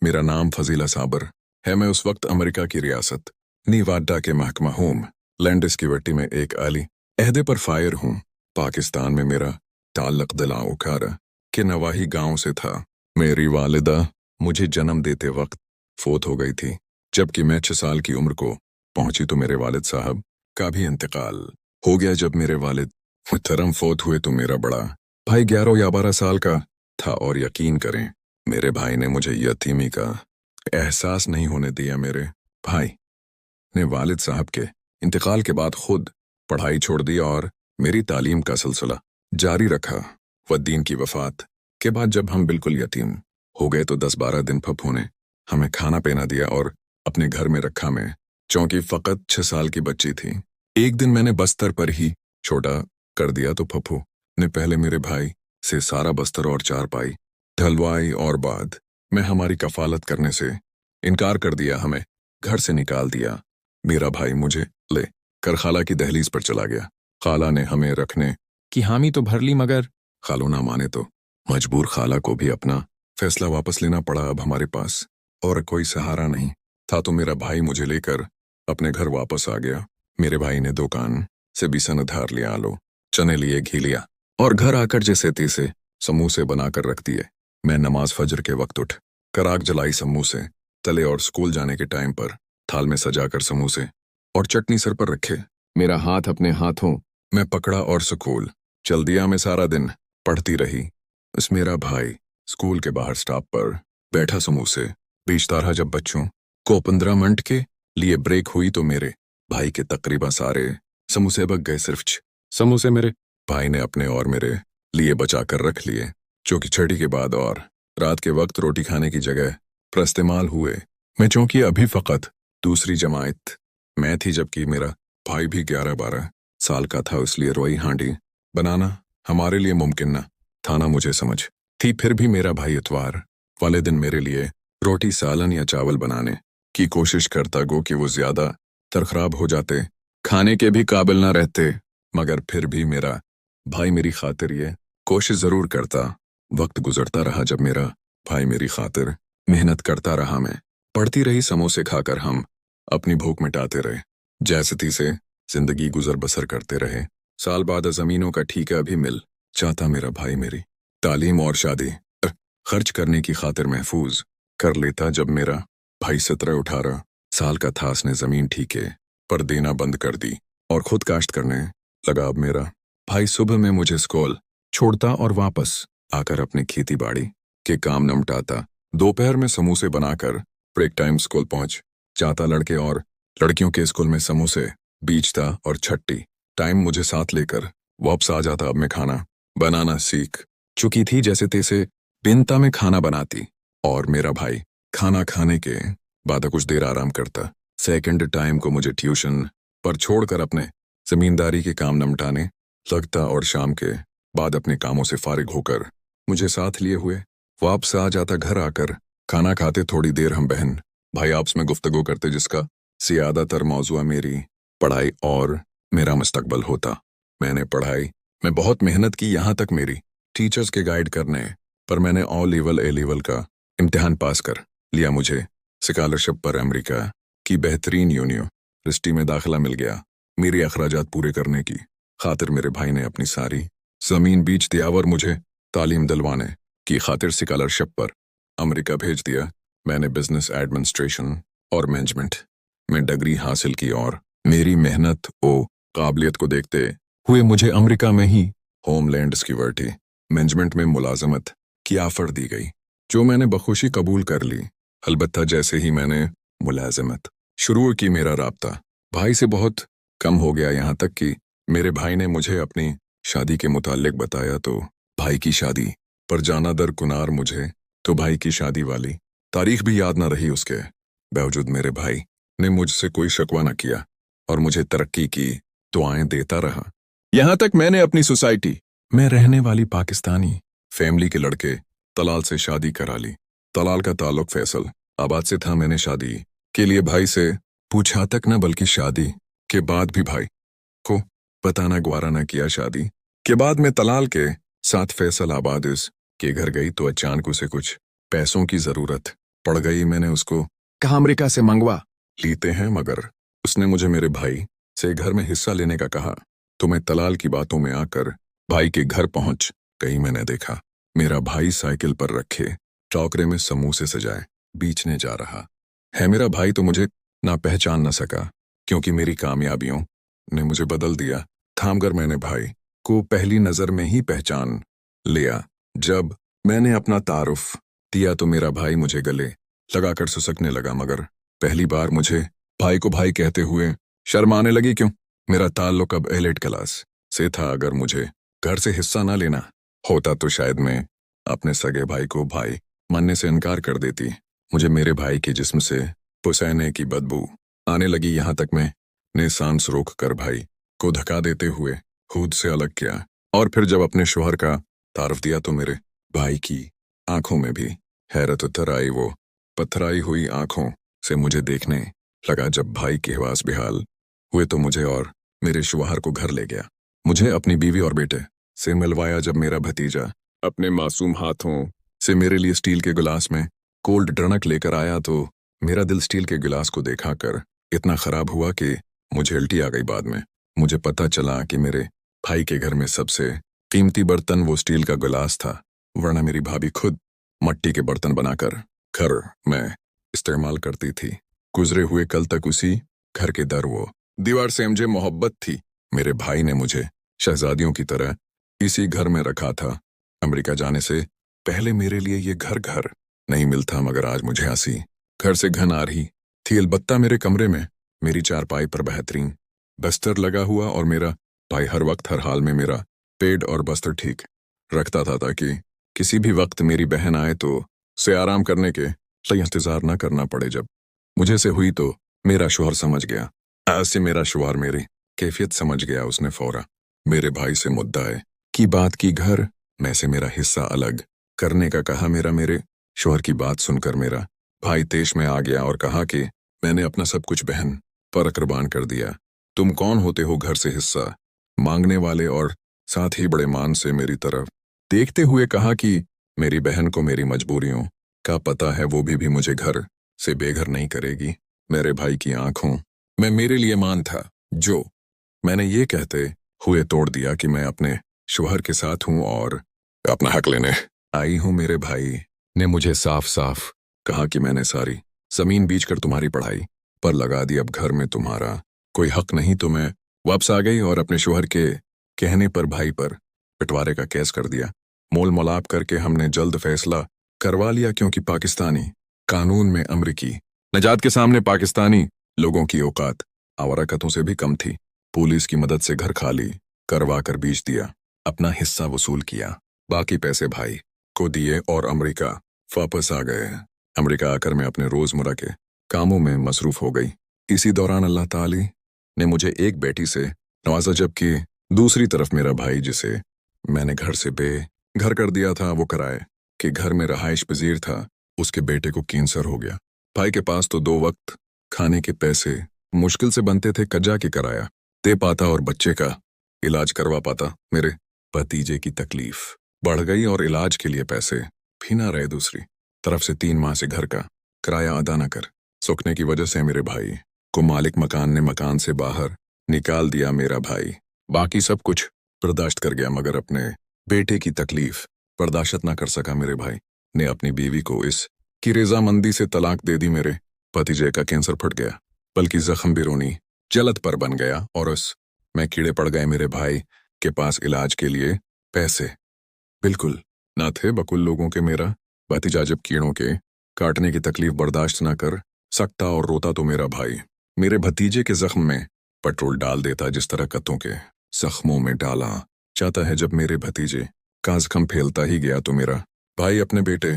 मेरा नाम फजीला साबर है। मैं उस वक्त अमेरिका की रियासत निवाडा के महकमा होम लैंड सिक्योरिटी में एक आली अहदे पर फायर हूँ। पाकिस्तान में मेरा ताल्लुक दिलाउखारा के नवाही गांव से था। मेरी वालिदा मुझे जन्म देते वक्त फोत हो गई थी। जबकि मैं 6 साल की उम्र को पहुंची तो मेरे वालिद साहब का भी इंतकाल हो गया। जब मेरे वालिद मुहतरम फोत हुए तो मेरा बड़ा भाई 11 या 12 साल का था, और यकीन करें मेरे भाई ने मुझे यतीमी का एहसास नहीं होने दिया। मेरे भाई ने वालिद साहब के इंतकाल के बाद खुद पढ़ाई छोड़ दी और मेरी तालीम का सिलसिला जारी रखा। वद्दीन की वफात के बाद जब हम बिल्कुल यतीम हो गए तो 10-12 दिन फप्पू ने हमें खाना पीना दिया और अपने घर में रखा। मैं चूंकि फ़कत 6 साल की बच्ची थी, एक दिन मैंने बस्तर पर ही छोटा कर दिया तो फप्पू ने पहले मेरे भाई से सारा बस्तर और चारपाई ढलवाई और बाद में हमारी कफालत करने से इनकार कर दिया। हमें घर से निकाल दिया। मेरा भाई मुझे ले कर खाला की दहलीज पर चला गया। खाला ने हमें रखने की हामी तो भर ली, मगर खालो ना माने तो मजबूर खाला को भी अपना फैसला वापस लेना पड़ा। अब हमारे पास और कोई सहारा नहीं था तो मेरा भाई मुझे लेकर अपने घर वापस आ गया। मेरे भाई ने दुकान से बेसन उधार लिया, आलू चने लिए, घी लिया और घर आकर जैसे तैसे समोसे बनाकर रख दिए। मैं नमाज फजर के वक्त उठ कर आग जलाई, समोसे तले और स्कूल जाने के टाइम पर थाल में सजाकर समोसे और चटनी सर पर रखे। मेरा हाथ अपने हाथों में पकड़ा और स्कूल चल दिया। मैं सारा दिन पढ़ती रही। उस मेरा भाई स्कूल के बाहर स्टॉप पर बैठा समोसे बेचता रहा। जब बच्चों को 15 मिनट के लिए ब्रेक हुई तो मेरे भाई के तकरीबन सारे समोसे बच गए। सिर्फ 6 समोसे मेरे भाई ने अपने और मेरे लिए बचा कर रख लिए, जो कि छठी के बाद और रात के वक्त रोटी खाने की जगह पर इस्तेमाल हुए। मैं चूंकि अभी फ़कत दूसरी जमात में थी, जबकि मेरा भाई भी 11-12 साल का था, इसलिए रोई हांडी बनाना हमारे लिए मुमकिन न था। ना मुझे समझ थी, फिर भी मेरा भाई इतवार वाले दिन मेरे लिए रोटी सालन या चावल बनाने की कोशिश करता। गो कि वो ज़्यादा खराब हो जाते, खाने के भी काबिल ना रहते, मगर फिर भी मेरा भाई मेरी खातिर ये कोशिश ज़रूर करता। वक्त गुजरता रहा जब मेरा भाई मेरी खातिर मेहनत करता रहा। मैं पढ़ती रही, समोसे खाकर हम अपनी भूख मिटाते रहे, जैसे से जिंदगी गुजर बसर करते रहे। साल बाद ज़मीनों का ठीका भी मिल जाता। मेरा भाई मेरी तालीम और शादी खर्च करने की खातिर महफूज कर लेता। जब मेरा भाई 17-18 साल का था, उसने ज़मीन ठीके पर देना बंद कर दी और खुद काश्त करने लगा। अब मेरा भाई सुबह में मुझे स्कूल छोड़ता और वापस आकर अपनी खेती बाड़ी के काम निपटाता। दोपहर में समोसे बनाकर ब्रेक टाइम स्कूल पहुंच जाता। लड़के और लड़कियों के स्कूल में समोसे बेचता और छट्टी टाइम मुझे साथ लेकर वापस आ जाता। अब मैं खाना बनाना सीख चुकी थी, जैसे तैसे बिनता में खाना बनाती और मेरा भाई खाना खाने के बाद कुछ देर आराम करता। सेकंड टाइम को मुझे ट्यूशन पर छोड़कर अपने जमींदारी के काम निपटाने लगता और शाम के बाद अपने कामों से फारिग होकर मुझे साथ लिए हुए वापस आ जाता। घर आकर खाना खाते, थोड़ी देर हम बहन भाई आपस में गुफ्तगू करते, जिसका ज़्यादातर मौजूआ मेरी पढ़ाई और मेरा मुस्तकबल होता। मैंने पढ़ाई में बहुत मेहनत की, यहाँ तक मेरी टीचर्स के गाइड करने पर मैंने ऑल लेवल ए लेवल का इम्तिहान पास कर लिया। मुझे स्कॉलरशिप पर अमेरिका की बेहतरीन यूनिवर्सिटी में दाखिला मिल गया। मेरे अखराजात पूरे करने की खातिर मेरे भाई ने अपनी सारी ज़मीन बेच दिया और मुझे तालीम दिलवाने की खातिर स्कॉलरशिप पर अमेरिका भेज दिया। मैंने बिजनेस एडमिनिस्ट्रेशन और मैनेजमेंट में डिग्री हासिल की और मेरी मेहनत और काबिलियत को देखते हुए मुझे अमेरिका में ही होमलैंड सिक्योरिटी मैनेजमेंट में मुलाजमत की ऑफर दी गई, जो मैंने बखुशी कबूल कर ली। अलबत्ता जैसे ही मैंने मुलाजमत शुरू की, मेरा राब्ता भाई से बहुत कम हो गया, यहाँ तक कि मेरे भाई ने मुझे अपनी शादी के मुताल्लिक बताया तो भाई की शादी पर जाना दरकुनार। मुझे तो भाई की शादी वाली तारीख भी याद न रही। उसके बावजूद मेरे भाई ने मुझसे कोई शकवा न किया और मुझे तरक्की की दुआएं देता रहा। यहाँ तक मैंने अपनी सोसाइटी में रहने वाली पाकिस्तानी फैमिली के लड़के तलाल से शादी करा ली। तलाल का ताल्लुक फैसल आबाद से था। मैंने शादी के लिए भाई से पूछा तक न, बल्कि शादी के बाद भी भाई को बताना ग्वारा न किया। शादी के बाद मैं तलाल के साथ फैसल आबाद के घर गई तो अचानक उसे कुछ पैसों की ज़रूरत पड़ गई। मैंने उसको कहा अमेरिका से मंगवा लेते हैं, मगर उसने मुझे मेरे भाई से घर में हिस्सा लेने का कहा। तो मैं तलाल की बातों में आकर भाई के घर पहुंच गई। मैंने देखा मेरा भाई साइकिल पर रखे टोकरे में समोसे सजाए बेचने जा रहा है। मेरा भाई तो मुझे ना पहचान न सका, क्योंकि मेरी कामयाबियों ने मुझे बदल दिया। थामकर मैंने भाई को पहली नजर में ही पहचान लिया। जब मैंने अपना तारुफ दिया तो मेरा भाई मुझे गले लगाकर सुसकने लगा, मगर पहली बार मुझे भाई को भाई कहते हुए शर्माने लगी। क्यों? मेरा ताल्लुक अब एलिट क्लास से था। अगर मुझे घर से हिस्सा ना लेना होता तो शायद मैं अपने सगे भाई को भाई मानने से इनकार कर देती। मुझे मेरे भाई के जिस्म से पुसैने की बदबू आने लगी। यहाँ तक मैंने सांस रोक कर भाई को धक्का देते हुए खुद से अलग किया, और फिर जब अपने शोहर का तारुफ दिया तो मेरे भाई की आंखों में भी हैरत उतर आई। वो पथराई हुई आंखों से मुझे देखने लगा। जब भाई के हवास बेहाल हुए तो मुझे और मेरे शोहर को घर ले गया। मुझे अपनी बीवी और बेटे से मिलवाया। जब मेरा भतीजा अपने मासूम हाथों से मेरे लिए स्टील के गिलास में कोल्ड ड्रिंक लेकर आया तो मेरा दिल स्टील के गिलास को देखा कर इतना खराब हुआ कि मुझे उल्टी आ गई। बाद में मुझे पता चला कि मेरे भाई के घर में सबसे कीमती बर्तन वो स्टील का गिलास था, वरना मेरी भाभी खुद मट्टी के बर्तन बनाकर घर में इस्तेमाल करती थी। गुजरे हुए कल तक उसी घर के दर वो दीवार से मुझे मोहब्बत थी। मेरे भाई ने मुझे शहजादियों की तरह इसी घर में रखा था। अमेरिका जाने से पहले मेरे लिए ये घर नहीं मिलता, मगर आज मुझे हंसी घर से घन आ रही थी। अलबत्ता मेरे कमरे में मेरी चारपाई पर बेहतरीन बस्तर लगा हुआ, और मेरा भाई हर वक्त हर हाल में मेरा पेट और बस्तर ठीक रखता था, ताकि किसी भी वक्त मेरी बहन आए तो उसे आराम करने के लिए इंतजार न करना पड़े। जब मुझे से हुई तो मेरा शोहर समझ गया। आज से मेरा शोहर मेरी कैफियत समझ गया। उसने फौरा मेरे भाई से मुद्दा की बात की घर में से मेरा हिस्सा अलग करने का कहा। मेरे शोहर की बात सुनकर मेरा भाई तेश में आ गया और कहा कि मैंने अपना सब कुछ बहन पर कुर्बान कर दिया। तुम कौन होते हो घर से हिस्सा मांगने वाले? और साथ ही बड़े मान से मेरी तरफ देखते हुए कहा कि मेरी बहन को मेरी मजबूरियों का पता है, वो भी मुझे घर से बेघर नहीं करेगी। मेरे भाई की आंखों में मेरे लिए मान था, जो मैंने ये कहते हुए तोड़ दिया कि मैं अपने शोहर के साथ हूं और अपना हक लेने आई हूं। मेरे भाई ने मुझे साफ साफ कहा कि मैंने सारी जमीन बेचकर तुम्हारी पढ़ाई पर लगा दी, अब घर में तुम्हारा कोई हक नहीं। तो मैं वापस आ गई और अपने शोहर के कहने पर भाई पर पिटवारे का केस कर दिया। मोल मोलाप करके हमने जल्द फैसला करवा लिया, क्योंकि पाकिस्तानी कानून में अमरीकी नजात के सामने पाकिस्तानी लोगों की औकात आवाराकतों से भी कम थी। पुलिस की मदद से घर खाली करवा कर बेच दिया, अपना हिस्सा वसूल किया, बाकी पैसे भाई को दिए और अमेरिका वापस आ गए। अमेरिका आकर मैं अपने रोजमर्रा के कामों में मसरूफ हो गई। इसी दौरान अल्लाह ताली ने मुझे एक बेटी से नवाजा, जबकि दूसरी तरफ मेरा भाई, जिसे मैंने घर से बेघर कर दिया था, वो किराए के घर में रहाइश पजीर था, उसके बेटे को कैंसर हो गया। भाई के पास तो 2 वक्त खाने के पैसे मुश्किल से बनते थे, कज्जा की किराया दे पाता और बच्चे का इलाज करवा पाता। मेरे भतीजे की तकलीफ बढ़ गई और इलाज के लिए पैसे भी ना रहे। दूसरी तरफ से 3 माह से घर का किराया अदा न कर सकने की वजह से मेरे भाई को मालिक मकान ने मकान से बाहर निकाल दिया। मेरा भाई बाकी सब कुछ बर्दाश्त कर गया, मगर अपने बेटे की तकलीफ बर्दाश्त न कर सका। मेरे भाई ने अपनी बीवी को इस की रजामंदी से तलाक दे दी। मेरे भतीजे का कैंसर फट गया, बल्कि जख्म बिरोनी जलद पर बन गया और उस में कीड़े पड़ गए। मेरे भाई के पास इलाज के लिए पैसे बिल्कुल न थे। बकुल लोगों के मेरा भतीजा जब कीड़ों के काटने की तकलीफ बर्दाश्त न कर सकता और रोता तो मेरा भाई मेरे भतीजे के जख्म में पेट्रोल डाल देता, जिस तरह कत्तों के जख्मों में डाला जाता है। जब मेरे भतीजे का जख्म फैलता ही गया तो मेरा भाई अपने बेटे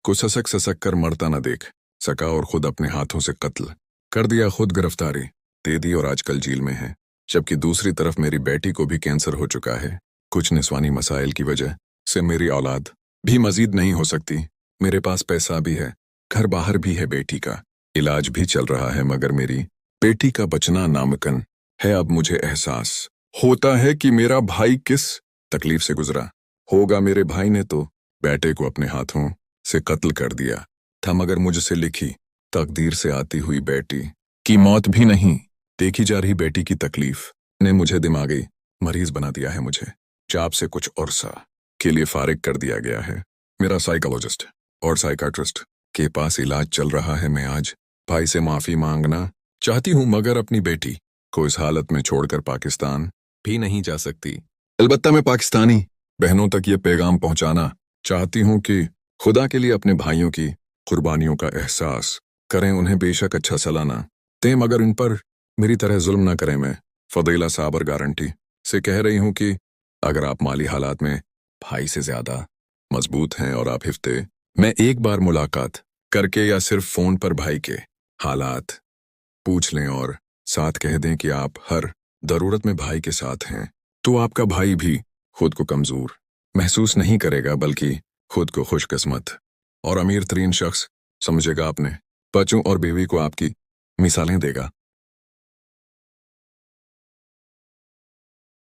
को ससक कर मरता न देख सका और खुद अपने हाथों से कत्ल कर दिया, खुद गिरफ्तारी दे दी और आजकल जेल में है। जबकि दूसरी तरफ मेरी बेटी को भी कैंसर हो चुका है। कुछ निस्वानी मसाइल की वजह से मेरी औलाद भी मजीद नहीं हो सकती। मेरे पास पैसा भी है, घर बाहर भी है, बेटी का इलाज भी चल रहा है, मगर मेरी बेटी का बचना नामुमकिन है। अब मुझे एहसास होता है कि मेरा भाई किस तकलीफ से गुजरा होगा। मेरे भाई ने तो बेटे को अपने हाथों से कत्ल कर दिया। था, मगर मुझसे लिखी तकदीर से आती हुई बेटी की मौत भी नहीं, देखी जा रही बेटी की तकलीफ ने मुझे दिमागी मरीज बना दिया है। मुझे जॉब से कुछ अरसा के लिए फारिग कर दिया गया है। मेरा साइकोलॉजिस्ट और साइकाट्रिस्ट के पास इलाज चल रहा है। मैं आज भाई से माफी मांगना चाहती हूँ, मगर अपनी बेटी को इस हालत में छोड़कर पाकिस्तान भी नहीं जा सकती। अलबत्ता मैं पाकिस्तानी बहनों तक ये पैगाम पहुंचाना चाहती हूँ कि खुदा के लिए अपने भाइयों की कुर्बानियों का एहसास करें, उन्हें बेशक अच्छा सलाना दें, मगर इन पर मेरी तरह जुल्म न करें। मैं फदीला साबर गारंटी से कह रही हूँ कि अगर आप माली हालात में भाई से ज्यादा मजबूत हैं और आप हिफ्ते में एक बार मुलाकात करके या सिर्फ फोन पर भाई के हालात पूछ लें और साथ कह दें कि आप हर जरूरत में भाई के साथ हैं, तो आपका भाई भी खुद को कमजोर महसूस नहीं करेगा, बल्कि खुद को खुशकिस्मत और अमीर तरीन शख्स समझेगा। अपने बच्चों और बीवी को आपकी मिसालें देगा।